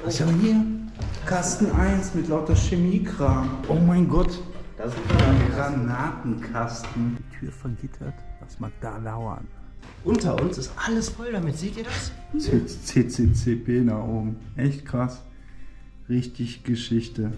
Was haben wir hier? Kasten 1 mit lauter Chemiekram. Oh mein Gott. Das ist ein Granatenkasten. Die Tür vergittert. Was mag da dauern? Unter uns ist alles voll damit, seht ihr das? CCCP nach oben. Echt krass. Richtig Geschichte.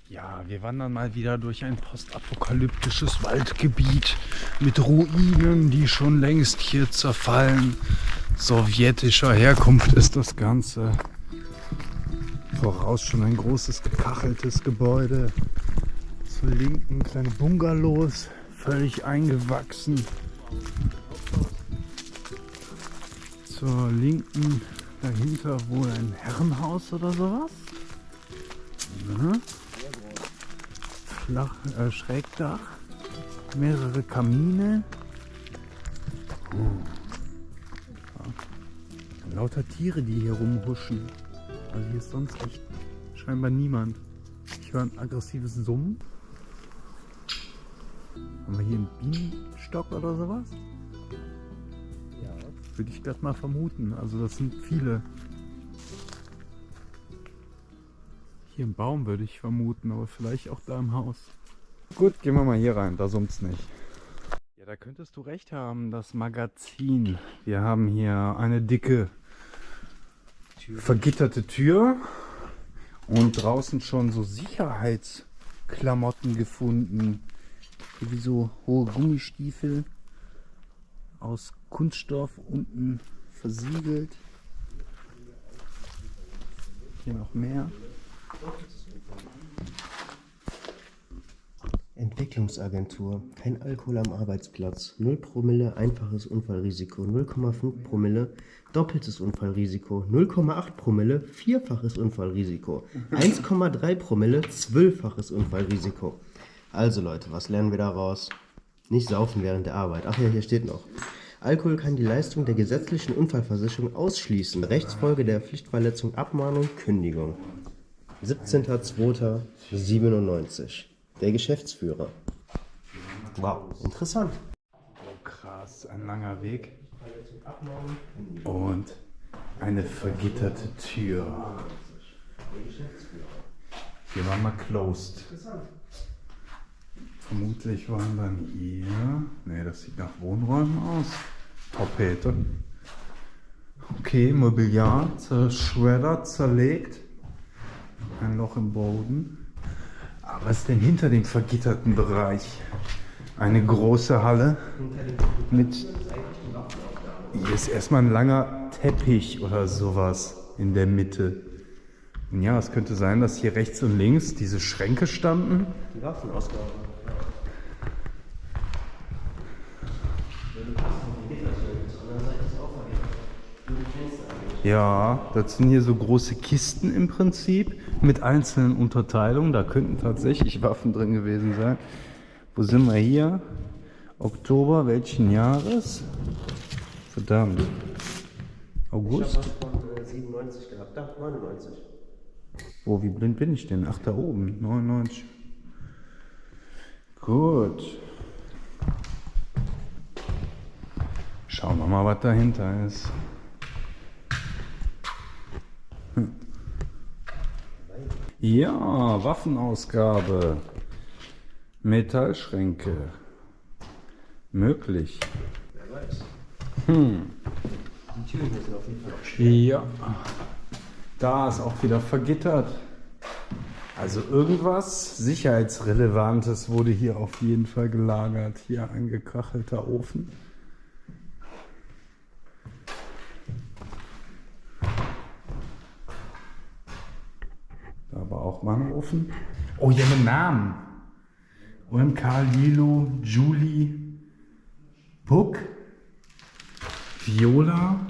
Ja, wir wandern mal wieder durch ein postapokalyptisches Waldgebiet mit Ruinen, die schon längst hier zerfallen. Sowjetischer Herkunft ist das Ganze. Voraus schon ein großes gekacheltes Gebäude. Zur linken kleine Bungalows, völlig eingewachsen. Zur linken dahinter wohl ein Herrenhaus oder sowas. Ja. Schrägdach, mehrere Kamine. Ja. Lauter Tiere, die hier rumhuschen. Also hier ist sonst echt scheinbar niemand. Ich höre ein aggressives Summen. Haben wir hier einen Bienenstock oder sowas? Ja. Würde ich das mal vermuten. Also das sind viele. Hier im Baum würde ich vermuten, aber vielleicht auch da im Haus. Gut, gehen wir mal hier rein, da summt's nicht. Ja, da könntest du recht haben, das Magazin. Wir haben hier eine dicke, vergitterte Tür und draußen schon so Sicherheitsklamotten gefunden. Hier wie so hohe Gummistiefel aus Kunststoff, unten versiegelt. Hier noch mehr. Entwicklungsagentur. Kein Alkohol am Arbeitsplatz. 0 Promille einfaches Unfallrisiko. 0,5 Promille doppeltes Unfallrisiko. 0,8 Promille vierfaches Unfallrisiko. 1,3 Promille 12-faches Unfallrisiko. Also Leute, was lernen wir daraus? Nicht saufen während der Arbeit. Ach ja, hier steht noch. Alkohol kann die Leistung der gesetzlichen Unfallversicherung ausschließen. Rechtsfolge der Pflichtverletzung, Abmahnung, Kündigung. 17.02.97. Der Geschäftsführer. Wow, interessant. Oh krass, ein langer Weg. Und eine vergitterte Tür. Hier war mal closed. Vermutlich waren dann hier. Ne, das sieht nach Wohnräumen aus. Tapete. Okay, Mobiliar, zerschreddert, zerlegt. Ein Loch im Boden. Aber was ist denn hinter dem vergitterten Bereich? Eine große Halle mit. Hier ist erstmal ein langer Teppich oder sowas in der Mitte. Und ja, es könnte sein, dass hier rechts und links diese Schränke standen. Die Waffenausgabe. Ja, das sind hier so große Kisten im Prinzip mit einzelnen Unterteilungen. Da könnten tatsächlich Waffen drin gewesen sein. Wo sind wir hier? Oktober welchen Jahres? Verdammt. August? Ich habe was von 97 gehabt. Da, 99. Oh, wie blind bin ich denn? Ach, da oben. 99. Gut. Schauen wir mal, was dahinter ist. Ja, Waffenausgabe. Metallschränke. Möglich. Wer weiß. Die Türen hier sind auf jeden Fall auch schwer. Ja. Da ist auch wieder vergittert. Also irgendwas Sicherheitsrelevantes wurde hier auf jeden Fall gelagert. Hier ein gekachelter Ofen. Da war auch mal ein Ofen. Oh, hier mit Namen. OMK, Lilo, Julie, Puck, Viola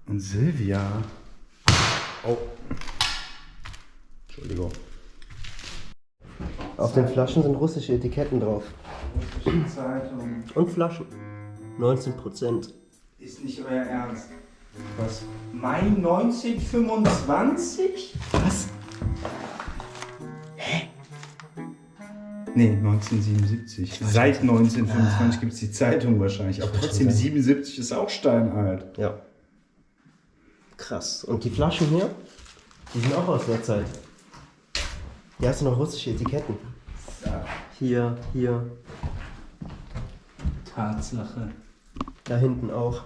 und Silvia. Oh. Entschuldigung. Auf den Flaschen sind russische Etiketten drauf. Zeitung. Und Flaschen. 19%. Ist nicht euer Ernst. Was? Mai 1925? Was? Nee, 1977. Seit 1925 gibt es die Zeitung wahrscheinlich. Aber trotzdem, 77 ist auch steinalt. Ja. Krass. Und die Flaschen hier, die sind auch aus der Zeit. Hier hast du noch russische Etiketten. Ja. Hier, Tatsache. da hinten auch.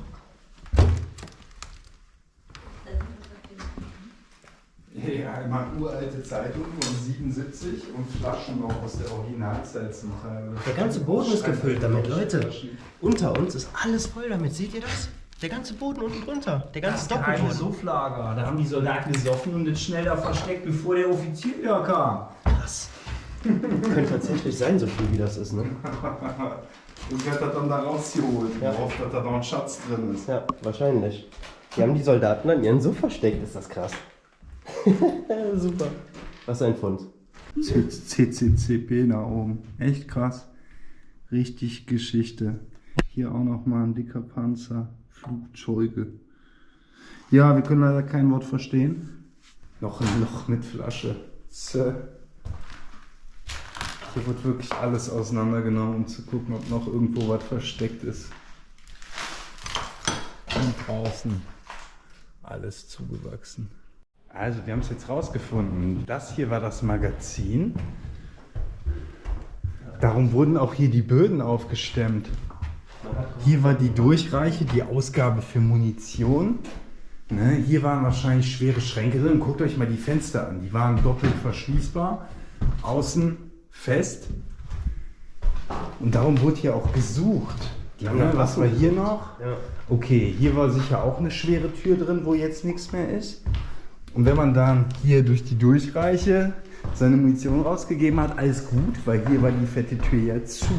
Ja, immer uralte Zeitung von 77 und Flaschen noch aus der Originalzeit zum Teil. Der ganze Boden ist gefüllt damit, Leute. Unter uns ist alles voll damit. Seht ihr das? Der ganze Boden unten drunter. Der ganze Keine Doppelboden. Sufflager. Da haben die Soldaten gesoffen und das schnell da versteckt, bevor der Offizier da kam. Krass. Könnte tatsächlich sein, so viel wie das ist, ne? Und wird das dann da rausgeholt, Ja. worauf dass da noch ein Schatz drin ist. Ja, wahrscheinlich. Die haben die Soldaten an ihren so versteckt, ist das krass. Super. Was ein Fund. CCCP da oben. Echt krass. Richtig Geschichte. Hier auch nochmal ein dicker Panzer. Flugzeuge. Ja, wir können leider kein Wort verstehen. Noch ein Loch mit Flasche. Hier wird wirklich alles auseinandergenommen, um zu gucken, ob noch irgendwo was versteckt ist. Und draußen alles zugewachsen. Also, wir haben es jetzt rausgefunden. Das hier war das Magazin. Darum wurden auch hier die Böden aufgestemmt. Hier war die Durchreiche, die Ausgabe für Munition. Ne, hier waren wahrscheinlich schwere Schränke drin. Guckt euch mal die Fenster an. Die waren doppelt verschließbar. Außen fest. Und darum wurde hier auch gesucht. Ne, was war hier noch? Ja. Okay, hier war sicher auch eine schwere Tür drin, wo jetzt nichts mehr ist. Und wenn man dann hier durch die Durchreiche seine Munition rausgegeben hat, alles gut, weil hier war die fette Tür ja zu.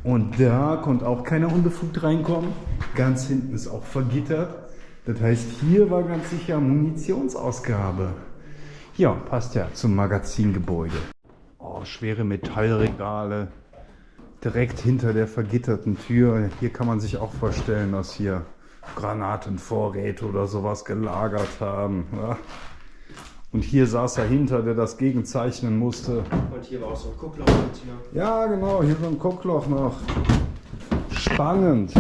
Und da konnte auch keiner unbefugt reinkommen. Ganz hinten ist auch vergittert. Das heißt, hier war ganz sicher Munitionsausgabe. Ja, passt ja zum Magazingebäude. Oh, schwere Metallregale. Direkt hinter der vergitterten Tür. Hier kann man sich auch vorstellen, dass hier Granatenvorräte oder sowas gelagert haben. Ja. Und hier saß er hinter, der das gegenzeichnen musste. Und hier war auch so ein Guckloch mit hier. Ja, genau, hier so ein Guckloch noch. Spannend.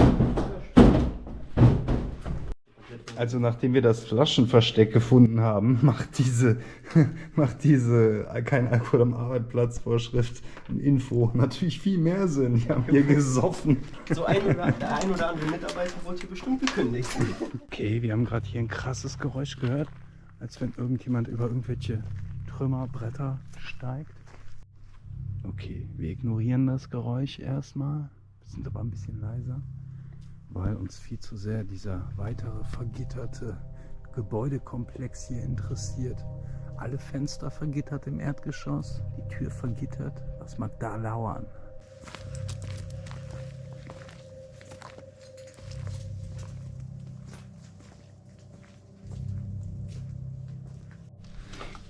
Also nachdem wir das Flaschenversteck gefunden haben, macht diese kein Alkohol am Arbeitsplatz Vorschrift ein Info natürlich viel mehr Sinn. Die haben hier gesoffen. So der ein oder andere Mitarbeiter wurde hier bestimmt gekündigt. Okay, wir haben gerade hier ein krasses Geräusch gehört, als wenn irgendjemand über irgendwelche Trümmerbretter steigt. Okay, wir ignorieren das Geräusch erstmal, sind aber ein bisschen leiser, weil uns viel zu sehr dieser weitere vergitterte Gebäudekomplex hier interessiert. Alle Fenster vergittert im Erdgeschoss, die Tür vergittert. Was mag da lauern?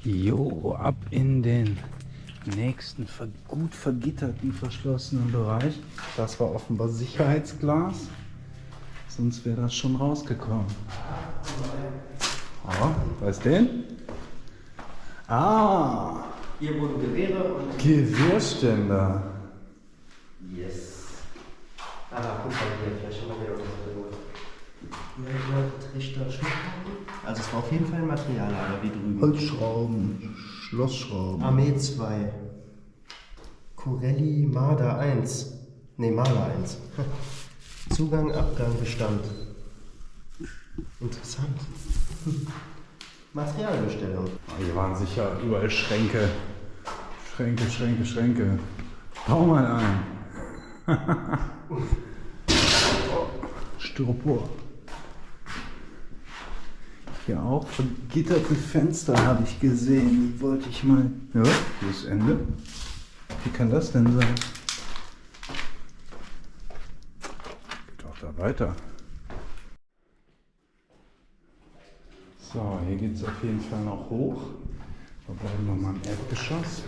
Jo, ab in den nächsten gut vergitterten, verschlossenen Bereich. Das war offenbar Sicherheitsglas, sonst wäre das schon rausgekommen. Oh, was denn? Ah, Hier wurden Gewehre und... Gewehrständer. Yes. Ah, guck mal hier, vielleicht haben wir wieder was geholt. Trichter, Schmuckhaken. Also es war auf jeden Fall ein Materiallager wie drüben. Holzschrauben, Schlossschrauben. Armee 2. Corelli Marder 1. Ne, Maler 1. Zugang, Abgang, Bestand. Interessant. Materialbestellung. Hier waren sicher überall Schränke. Schränke. Bau mal ein. Styropor. Hier auch vergitterte Fenster habe ich gesehen. Die wollte ich mal. Ja, hier ist Ende. Wie kann das denn sein? Geht auch da weiter. So, hier geht es auf jeden Fall noch hoch. Wir bleiben nochmal im Erdgeschoss.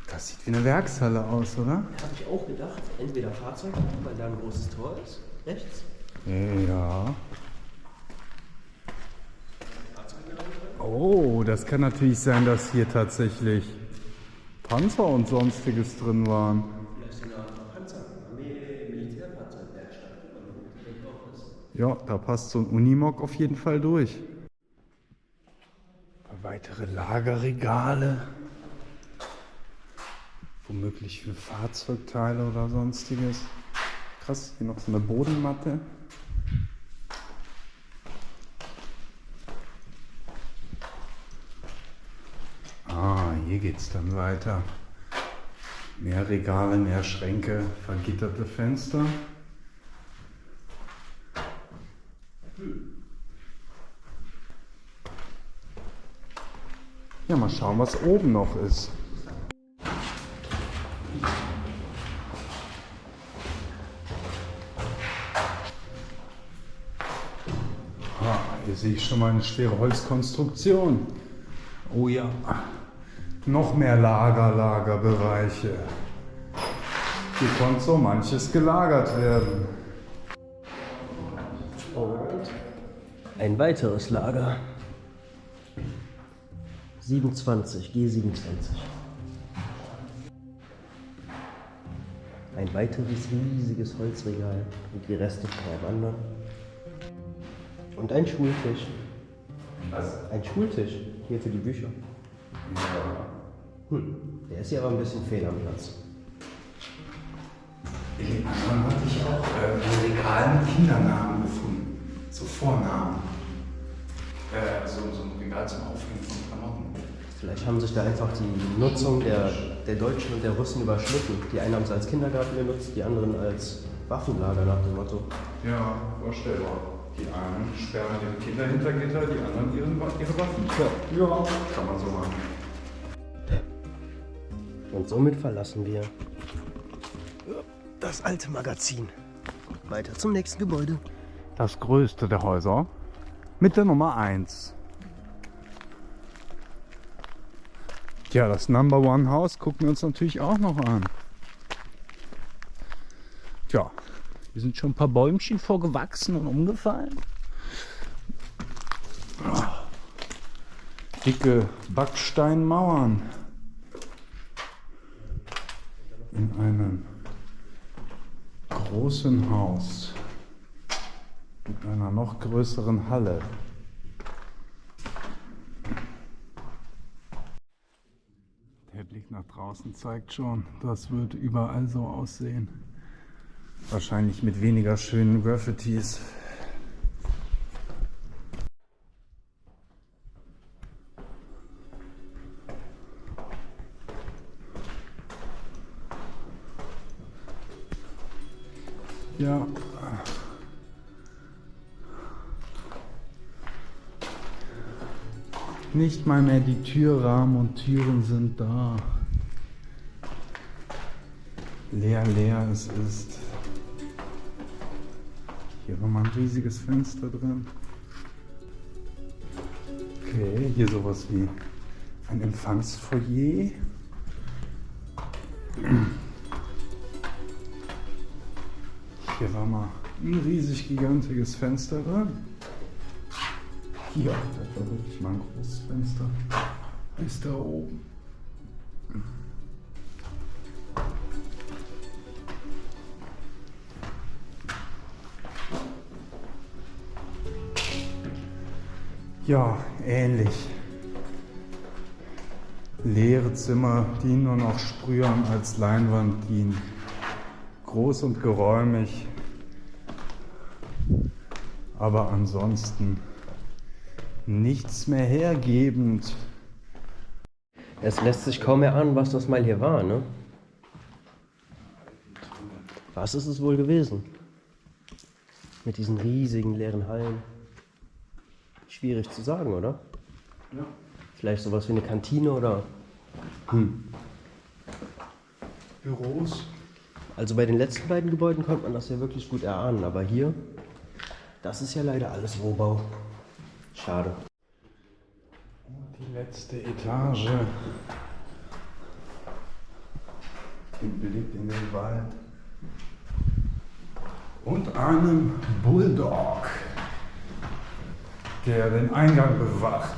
Das sieht wie eine Werkshalle aus, oder? Habe ich auch gedacht, entweder Fahrzeug, weil da ein großes Tor ist, rechts. Ja. Oh, das kann natürlich sein, dass hier tatsächlich Panzer und sonstiges drin waren. Vielleicht sind auch Panzer, Militärfahrzeugwerkstatt. Ja, da passt so ein Unimog auf jeden Fall durch. Weitere Lagerregale. Womöglich für Fahrzeugteile oder sonstiges. Krass, hier noch so eine Bodenmatte. Ah, hier geht's dann weiter. Mehr Regale, mehr Schränke, vergitterte Fenster. Ja, mal schauen, was oben noch ist. Ah, hier sehe ich schon mal eine schwere Holzkonstruktion. Oh ja, noch mehr Lagerbereiche. Hier konnte so manches gelagert werden. Und ein weiteres Lager. 27, G27. Ein weiteres riesiges Holzregal und die Reste von einem anderen. Und ein Schultisch. Was? Ein Schultisch, hier für die Bücher. Ja. Der ist hier aber ein bisschen fehl am Platz. In anderen hatte ich auch ein Regal mit Kindernamen gefunden. So Vornamen. So ein Regal zum Aufhängen von Klamotten. Vielleicht haben sich da einfach die Nutzung der Deutschen und der Russen überschnitten. Die einen haben es als Kindergarten genutzt, die anderen als Waffenlager nach dem Motto. Ja, vorstellbar. Die einen sperren ihre Kinder hinter Gitter, die anderen ihre Waffen. Ja, kann man so machen. Und somit verlassen wir das alte Magazin. Weiter zum nächsten Gebäude. Das größte der Häuser mit der Nummer 1. Ja, das Number One Haus gucken wir uns natürlich auch noch an. Tja, hier sind schon ein paar Bäumchen vorgewachsen und umgefallen. Dicke Backsteinmauern in einem großen Haus mit einer noch größeren Halle. Der Blick nach draußen zeigt schon, das wird überall so aussehen. Wahrscheinlich mit weniger schönen Graffitis. Ja. Nicht mal mehr die Türrahmen und Türen sind da. Leer es ist. Hier war mal ein riesiges Fenster drin. Okay, hier sowas wie ein Empfangsfoyer. Hier war mal ein riesig gigantiges Fenster drin. Hier, das war wirklich mal ein großes Fenster. Ist da oben. Ja, ähnlich. Leere Zimmer, die nur noch Sprühern als Leinwand dienen. Groß und geräumig. Aber ansonsten nichts mehr hergebend. Es lässt sich kaum erahnen, was das mal hier war, ne? Was ist es wohl gewesen? Mit diesen riesigen leeren Hallen. Schwierig zu sagen, oder? Ja. Vielleicht sowas wie eine Kantine oder... Büros. Also bei den letzten beiden Gebäuden konnte man das ja wirklich gut erahnen, aber hier, das ist ja leider alles Rohbau. Schade. Die letzte Etage. Den Blick in den Wald. Und einem Bulldog, der den Eingang bewacht.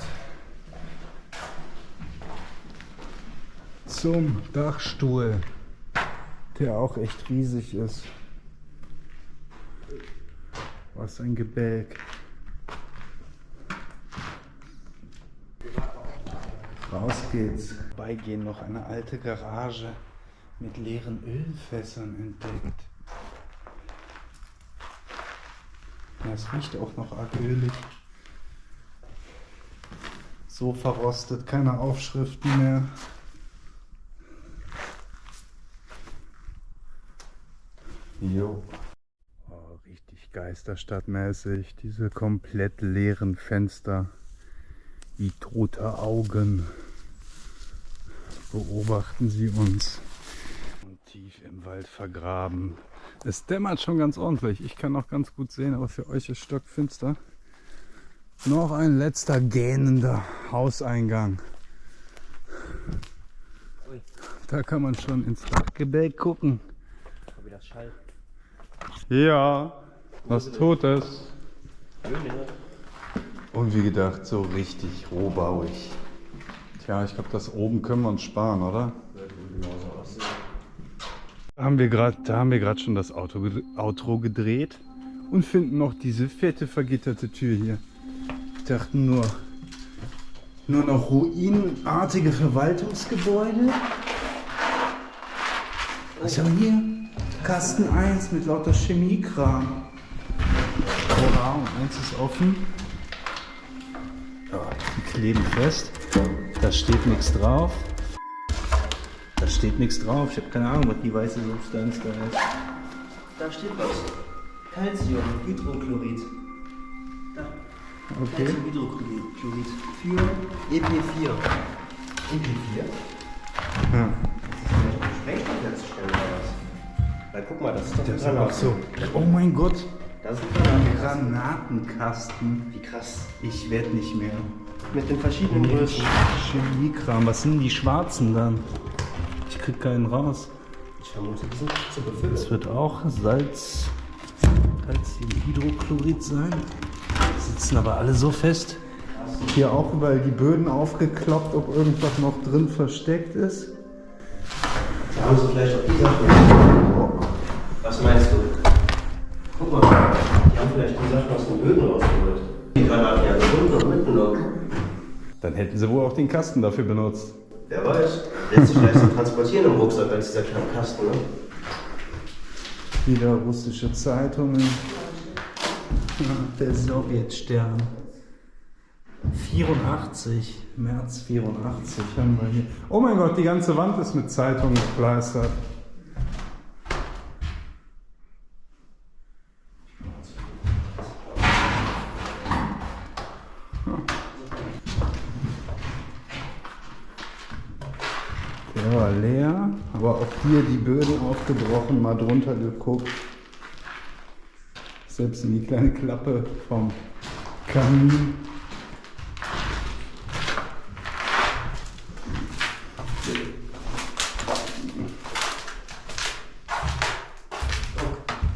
zum Dachstuhl, der auch echt riesig ist. Was ein Gebälk. Raus geht's. Beigehen noch eine alte Garage mit leeren Ölfässern entdeckt. Ja, es riecht auch noch arg ölig. So verrostet, keine Aufschriften mehr. Jo. Oh, richtig geisterstadtmäßig. Diese komplett leeren Fenster. Wie tote Augen. Beobachten sie uns. Und tief im Wald vergraben. Es dämmert schon ganz ordentlich. Ich kann noch ganz gut sehen, aber für euch ist stockfinster. Noch ein letzter gähnender Hauseingang. Da kann man schon ins Dachgebälk gucken. Wie das schallt. Ja, was Totes. Und wie gedacht, so richtig rohbauig. Tja, ich glaube, das oben können wir uns sparen, oder? Da haben wir gerade schon das Outro gedreht und finden noch diese fette vergitterte Tür hier. Ich dachte nur noch ruinenartige Verwaltungsgebäude. Was haben wir hier? Kasten 1 mit lauter Chemiekram. Oha, und 1 ist offen. Ja, die kleben fest. Da steht nichts drauf. Da steht nichts drauf. Ich habe keine Ahnung, was die weiße Substanz da ist. Da steht was. Calcium, Hydrochlorid. Da. Okay. Calcium, Hydrochlorid. Für EP4. EP4? Ja. Sprengstoff herzustellen oder was? Na guck mal, das ist doch Das ist aber so. Oh mein Gott. Das ist ein Granatenkasten. Wie krass. Ich werde nicht mehr. Mit den verschiedenen Größen. Chemiekram. Was sind die schwarzen dann? Ich krieg keinen raus. Ich vermute, die sind zu befüllen. Das wird auch Salz, Calciumhydrochlorid sein. Die sitzen aber alle so fest. Hier auch überall die Böden aufgekloppt, ob irgendwas noch drin versteckt ist. Da haben sie vielleicht auch die Sachen. Was meinst du? Guck mal, die haben vielleicht die Sachen aus den Böden rausgeholt. Die Granaten ja gebunden und mitgenommen. Dann hätten sie wohl auch den Kasten dafür benutzt. Wer weiß. Lässt sich leichter transportieren im Rucksack als dieser kleine Kasten, ne? Wieder russische Zeitungen. Der Sowjetstern. 84, März 84 haben wir hier. Oh mein Gott, die ganze Wand ist mit Zeitungen gepleistert. Der war leer, aber auch hier die Böden aufgebrochen, mal drunter geguckt. Selbst in die kleine Klappe vom Kamin.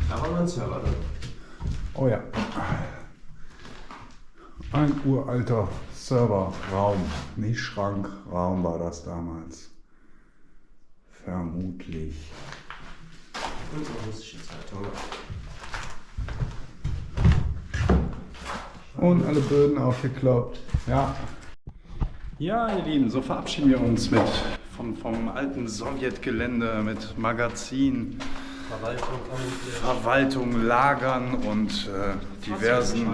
Da war mein Server drin. Oh ja. Ein uralter Serverraum. Nicht Schrankraum war das damals. Vermutlich. Unsere russische Zeitung. Und alle Böden aufgekloppt. Ja. Ja, ihr Lieben, so verabschieden wir uns vom alten Sowjetgelände mit Magazin, Verwaltung, Lagern und diversen.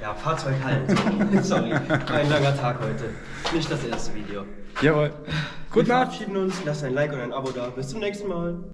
Ja, Fahrzeughallen. Sorry, ein langer Tag heute. Nicht das erste Video. Jawohl. Wir Gute Nacht. verabschieden uns, lasst ein Like und ein Abo da. Bis zum nächsten Mal.